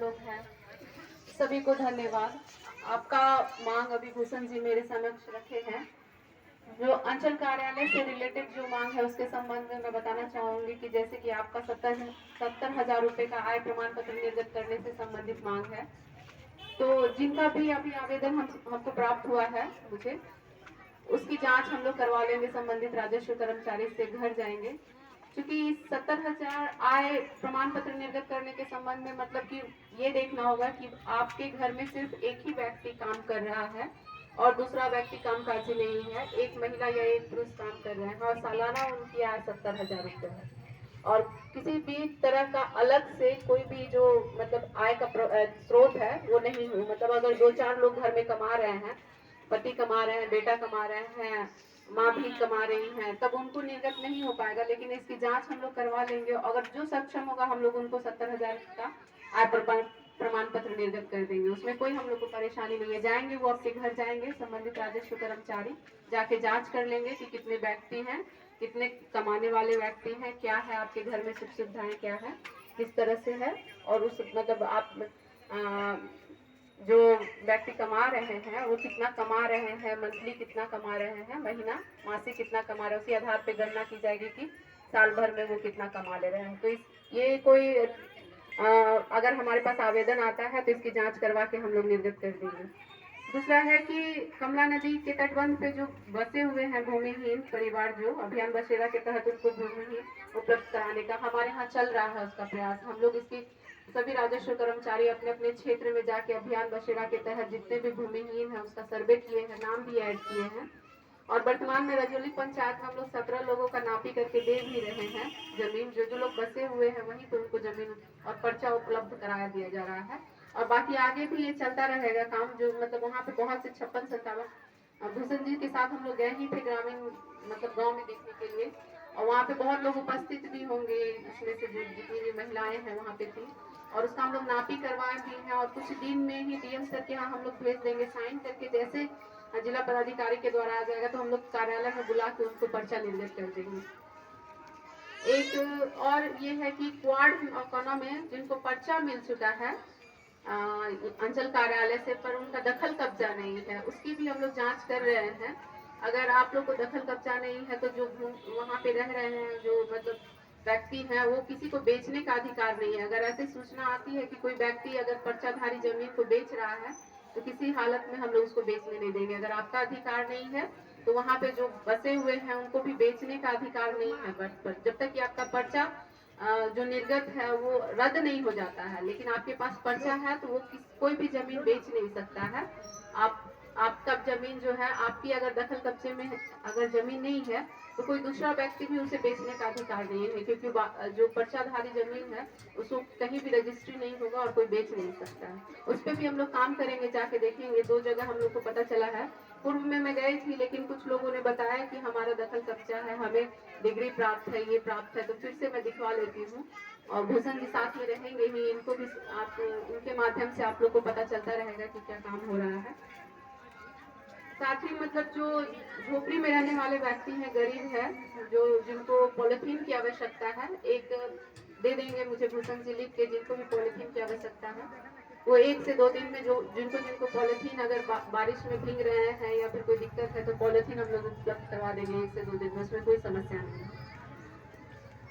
लोग हैं, सभी को धन्यवाद। आपका मांग अभी भूषण जी मेरे समक्ष रखे हैं। जो अंचल कार्यालय से रिलेटेड जो मांग है उसके संबंध में मैं बताना चाहूंगी कि जैसे कि आपका 70,000 रुपए का आय प्रमाण पत्र निर्गत करने से संबंधित मांग है, तो जिनका भी अभी आवेदन हमको प्राप्त हुआ है, मुझे उसकी जांच हम लोग करवा लेंगे। संबंधित राजस्व कर्मचारी से घर जाएंगे, क्योंकि 70,000 आय प्रमाण पत्र निर्गत करने के संबंध में मतलब कि ये देखना होगा कि आपके घर में सिर्फ एक ही व्यक्ति काम कर रहा है और दूसरा व्यक्ति कामकाजी नहीं है, एक महिला या एक पुरुष काम कर रहे हैं और सालाना उनकी आय 70,000 रुपये है और किसी भी तरह का अलग से कोई भी जो मतलब आय का स्रोत है वो नहीं हो। मतलब अगर 2-4 लोग घर में कमा रहे हैं, पति कमा रहे हैं, बेटा कमा रहे हैं, माँ भी कमा रही हैं, तब उनको निर्गत नहीं हो पाएगा। लेकिन इसकी जांच हम लोग करवा लेंगे, अगर जो सक्षम होगा हम लोग उनको 70,000 का आय प्रमाण पत्र निर्गत कर देंगे। उसमें कोई हम लोग को परेशानी नहीं है। जाएंगे, वो आपके घर जाएंगे, संबंधित राजस्व कर्मचारी जाके जांच कर लेंगे कि कितने व्यक्ति हैं, कितने कमाने वाले व्यक्ति हैं, क्या है आपके घर में, सुख सुविधाएं क्या है, किस तरह से है, और उस मतलब आप जो व्यक्ति कमा रहे हैं वो कितना कमा रहे हैं, मंथली कितना कमा रहे हैं, महीना मासिक कितना कमा रहे हैं, उसी आधार पे गणना की जाएगी कि साल भर में वो कितना कमा ले रहे हैं। तो ये कोई अगर हमारे पास आवेदन आता है तो इसकी जांच करवा के हम लोग निर्गत कर देंगे। दूसरा है कि कमला नदी के तटबंध पे जो बसे हुए हैं भूमिहीन परिवार, जो अभियान बसेरा के तहत उनको भूमिहीन उपलब्ध कराने का हमारे यहाँ चल रहा है उसका प्रयास। हम लोग इसकी सभी राजस्व कर्मचारी अपने अपने क्षेत्र में जाके अभियान बसेरा के तहत जितने भी भूमिहीन है उसका सर्वे किए हैं, नाम भी ऐड किए हैं और वर्तमान में रजौली पंचायत में हम लोग 17 लोगों का नापी करके दे भी रहे हैं जमीन। जो लोग बसे हुए हैं वहीं पर उनको जमीन और पर्चा उपलब्ध कराया दिया जा रहा है और बाकी आगे भी ये चलता रहेगा काम। जो मतलब वहाँ पे बहुत से 56-57 भूषण जी के साथ हम लोग गए ही थे ग्रामीण मतलब गांव में देखने के लिए और वहाँ पे बहुत लोग उपस्थित भी होंगे, इसमें से जितनी भी महिलाएं हैं वहाँ पे थी और उसका हम लोग नापी करवाए भी हैं और कुछ दिन में ही डीएम सर के यहाँ हम लोग भेज देंगे साइन करके। जैसे जिला पदाधिकारी के द्वारा आ जाएगा तो हम लोग कार्यालय में बुला के उनको पर्चा निर्गत कर देंगे। एक और ये है कि क्वाड कोना में जिनको पर्चा मिल चुका है अंचल कार्यालय से पर उनका दखल कब्जा नहीं है, उसकी भी हम लोग जांच कर रहे हैं। अगर आप लोग को दखल कब्जा नहीं है तो जो वहाँ पे रह रहे हैं जो मतलब व्यक्ति हैं वो किसी को बेचने का अधिकार नहीं है। अगर ऐसी सूचना आती है कि कोई व्यक्ति अगर पर्चाधारी जमीन को बेच रहा है तो किसी हालत में हम लोग उसको बेचने नहीं देंगे। अगर आपका अधिकार नहीं है तो वहाँ पे जो बसे हुए हैं उनको भी बेचने का अधिकार नहीं है पर जब तक कि आपका पर्चा जो निर्गत है वो रद्द नहीं हो जाता है। लेकिन आपके पास पर्चा है तो वो कोई भी जमीन बेच नहीं सकता है। आपका जमीन जो है आपकी अगर दखल कब्जे में अगर जमीन नहीं है तो कोई दूसरा व्यक्ति भी उसे बेचने का अधिकार नहीं है, क्योंकि जो पर्चाधारी जमीन है उसको कहीं भी रजिस्ट्री नहीं होगा और कोई बेच नहीं सकता है। उस पर भी हम लोग काम करेंगे, जाके देखेंगे। 2 जगह हम लोग को पता चला है, पूर्व में मैं गई थी लेकिन कुछ लोगों ने बताया कि हमारा दखल कब्जा है, हमें डिग्री प्राप्त है, ये प्राप्त है, तो फिर से मैं दिखवा लेती हूँ और भूषण जी साथ में रहेंगे ही, इनको भी आप उनके माध्यम से आप लोग को पता चलता रहेगा कि क्या काम हो रहा है। साथ ही मतलब जो झोपड़ी में रहने वाले व्यक्ति हैं, गरीब है, जो जिनको पॉलिथीन की आवश्यकता है, एक दे देंगे मुझे भूषण जी लिख के, जिनको भी पॉलिथीन की आवश्यकता है वो 1 से 2 दिन में जो जिनको पॉलिथीन अगर बारिश में भीग रहे हैं या फिर कोई दिक्कत है तो पॉलिथीन हम लोग उपलब्ध करवा देंगे 1 से 2 दिन में, उसमें कोई समस्या नहीं है।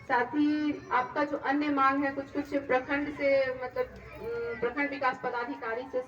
साथ ही आपका जो अन्य मांग है कुछ प्रखंड से मतलब प्रखंड विकास पदाधिकारी से